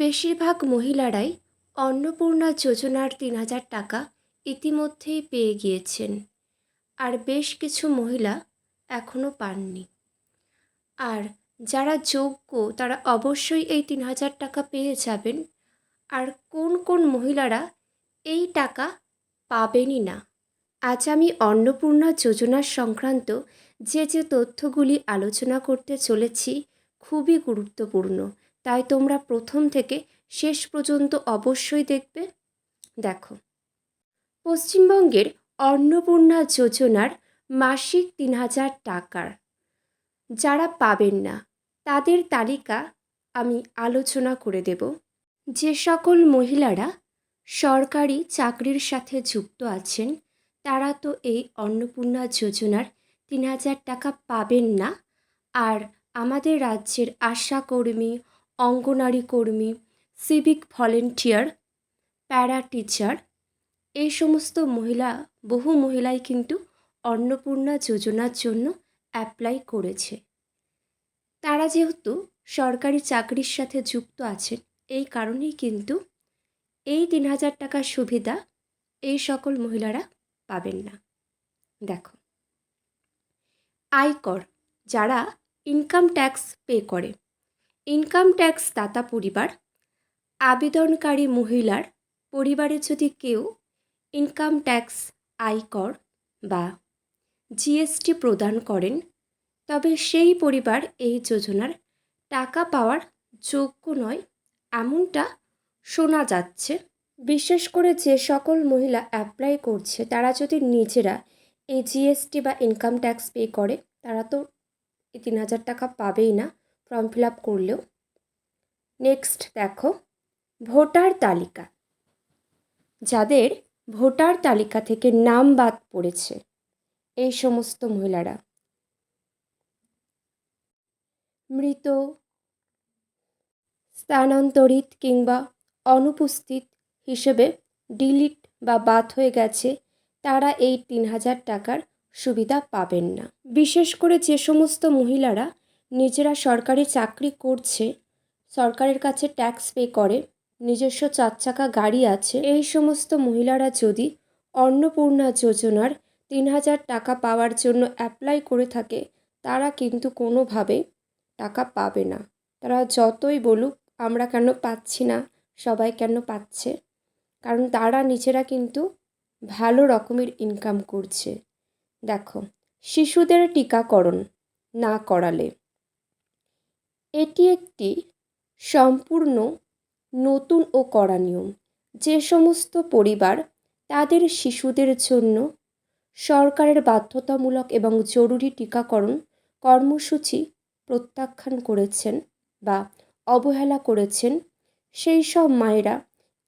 বেশিরভাগ মহিলারাই অন্নপূর্ণা যোজনার ৩,০০০ টাকা ইতিমধ্যেই পেয়ে গিয়েছেন, আর বেশ কিছু মহিলা এখনও পাননি। আর যারা যোগ্য তারা অবশ্যই এই ৩,০০০ টাকা পেয়ে যাবেন। আর কোন কোন মহিলারা এই টাকা পাবেনই না, আজ আমি অন্নপূর্ণা যোজনা সংক্রান্ত যে তথ্যগুলি আলোচনা করতে চলেছি খুবই গুরুত্বপূর্ণ, তাই তোমরা প্রথম থেকে শেষ পর্যন্ত অবশ্যই দেখবে। দেখো, পশ্চিমবঙ্গের অন্নপূর্ণা যোজনার মাসিক ৩,০০০ টাকার যারা পাবেন না তাদের তালিকা আমি আলোচনা করে দেব। যে সকল মহিলারা সরকারি চাকরির সাথে যুক্ত আছেন তারা তো এই অন্নপূর্ণা যোজনার ৩,০০০ টাকা পাবেন না। আর আমাদের রাজ্যের আশা কর্মী, অঙ্গনারী কর্মী, সিভিক ভলেন্টিয়ার, প্যারা টিচার, এই সমস্ত বহু মহিলাই কিন্তু অন্নপূর্ণা যোজনার জন্য অ্যাপ্লাই করেছে। তারা যেহেতু সরকারি চাকরির সাথে যুক্ত আছেন, এই কারণেই কিন্তু এই ৩,০০০ টাকার সুবিধা এই সকল মহিলারা পাবেন না। দেখো, আয়কর, যারা ইনকাম ট্যাক্স পে করে, ইনকাম ট্যাক্স দাতা পরিবার, আবেদনকারী মহিলার পরিবারে যদি কেউ ইনকাম ট্যাক্স, আয়কর বা জিএসটি প্রদান করেন, তবে সেই পরিবার এই যোজনার টাকা পাওয়ার যোগ্য নয় এমনটা শোনা যাচ্ছে। বিশেষ করে যে সকল মহিলা অ্যাপ্লাই করছে তারা যদি নিজেরা এই জিএসটি বা ইনকাম ট্যাক্স পে করে, তারা তো এই ৩,০০০ টাকা পাবেই না ফর্ম ফিল আপ করলেও। নেক্সট দেখো, ভোটার তালিকা, যাদের ভোটার তালিকা থেকে নাম বাদ পড়েছে এই সমস্ত মহিলারা মৃত, স্থানান্তরিত কিংবা অনুপস্থিত হিসেবে ডিলিট বা বাদ হয়ে গেছে, তারা এই ৩,০০০ টাকার সুবিধা পাবেন না। বিশেষ করে যে সমস্ত মহিলারা নিজেরা সরকারি চাকরি করছে, সরকারের কাছে ট্যাক্স পে করে, নিজস্ব ৪ চাকা গাড়ি আছে, এই সমস্ত মহিলারা যদি অন্নপূর্ণা যোজনার ৩,০০০ টাকা পাওয়ার জন্য অ্যাপ্লাই করে থাকে, তারা কিন্তু কোনোভাবে টাকা পাবে না। তারা যতই বলুক আমরা কেন পাচ্ছি না, সবাই কেন পাচ্ছে, কারণ তারা নিজেরা কিন্তু ভালো রকমের ইনকাম করছে। দেখো, শিশুদের টিকাকরণ না করালে, এটি একটি সম্পূর্ণ নতুন ও কড়া নিয়ম। যে সমস্ত পরিবার তাদের শিশুদের জন্য সরকারের বাধ্যতামূলক এবং জরুরি টিকাকরণ কর্মসূচি প্রত্যাখ্যান করেছেন বা অবহেলা করেছেন, সেই সব মায়েরা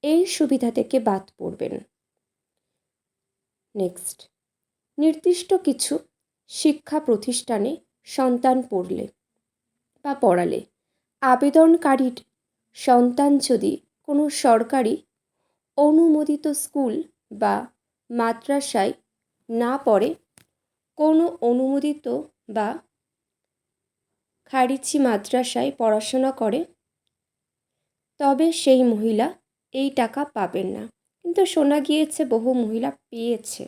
এই সুবিধা থেকে বাদ পড়বেন। নেক্সট, নির্দিষ্ট কিছু শিক্ষা প্রতিষ্ঠানে সন্তান পড়লে বা পড়ালে আবেদনকারীর সন্তান যদি কোনো সরকারি অনুমোদিত স্কুল বা মাদ্রাসায় না পড়ে, কোনো অনুমোদিত বা খারিজি মাদ্রাসায় পড়াশোনা করে, তবে সেই মহিলা এই টাকা পাবেন না। কিন্তু শোনা গিয়েছে বহু মহিলা পেয়েছে।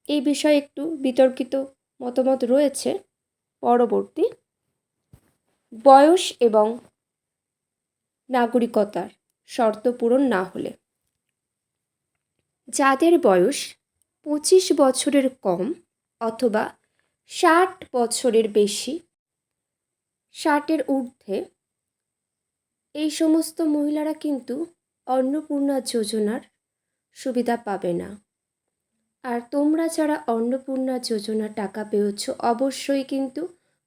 এই বিষয়ে একটু বিতর্কিত মতামত রয়েছে। পরবর্তী, বয়স এবং নাগরিকতার শর্ত পূরণ না হলে, যাদের বয়স 25 বছরের কম অথবা 60 বছরের বেশি, 60-এর ঊর্ধ্বে, এই সমস্ত মহিলারা কিন্তু অন্নপূর্ণা যোজনার সুবিধা পাবে না। আর তোমরা যারা অন্নপূর্ণা যোজনার টাকা পেয়েছ অবশ্যই কিন্তু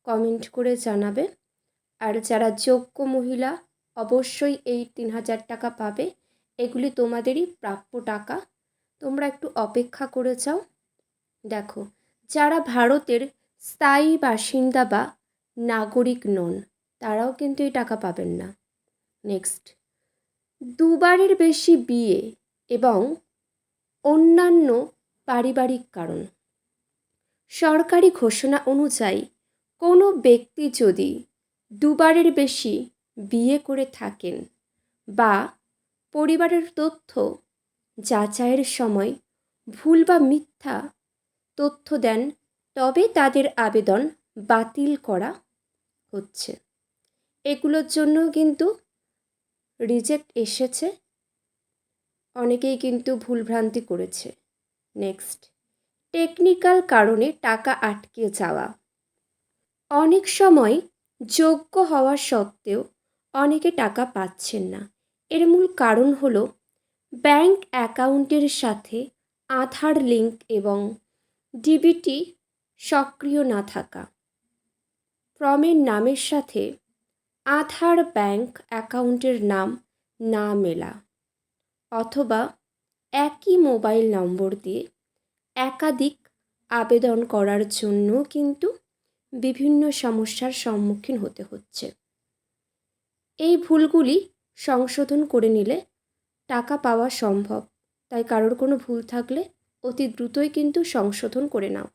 কমেন্ট করে জানাবে। আর যারা যোগ্য মহিলা অবশ্যই এই ৩,০০০ টাকা পাবে, এগুলি তোমাদেরই প্রাপ্য টাকা, তোমরা একটু অপেক্ষা করে যাও। দেখো, যারা ভারতের স্থায়ী বাসিন্দা বা নাগরিক নন তারাও কিন্তু এই টাকা পাবেন না। নেক্সট, দুবারের বেশি বিয়ে এবং অন্যান্য পারিবারিক কারণ, সরকারি ঘোষণা অনুযায়ী কোনো ব্যক্তি যদি দুবারের বেশি বিয়ে করে থাকেন বা পরিবারের তথ্য যাচাইয়ের সময় ভুল বা মিথ্যা তথ্য দেন, তবে তাদের আবেদন বাতিল করা হচ্ছে। এগুলোর জন্য কিন্তু রিজেক্ট এসেছে, অনেকেই কিন্তু ভুলভ্রান্তি করেছে। নেক্সট, টেকনিক্যাল কারণে টাকা আটকে যাওয়া। অনেক সময় যোগ্য হওয়া সত্ত্বেও অনেকে টাকা পাচ্ছেন না। এর মূল কারণ হলো ব্যাংক অ্যাকাউন্টের সাথে আধার লিঙ্ক এবং ডিবিটি সক্রিয় না থাকা, ফর্মের নামের সাথে আধার ব্যাংক অ্যাকাউন্টের নাম না মেলা, অথবা একই মোবাইল নম্বর দিয়ে একাধিক আবেদন করার জন্য কিন্তু বিভিন্ন সমস্যার সম্মুখীন হতে হচ্ছে। এই ভুলগুলি সংশোধন করে নিলে টাকা পাওয়া সম্ভব, তাই কারোর কোনো ভুল থাকলে অতি দ্রুতই কিন্তু সংশোধন করে নাও।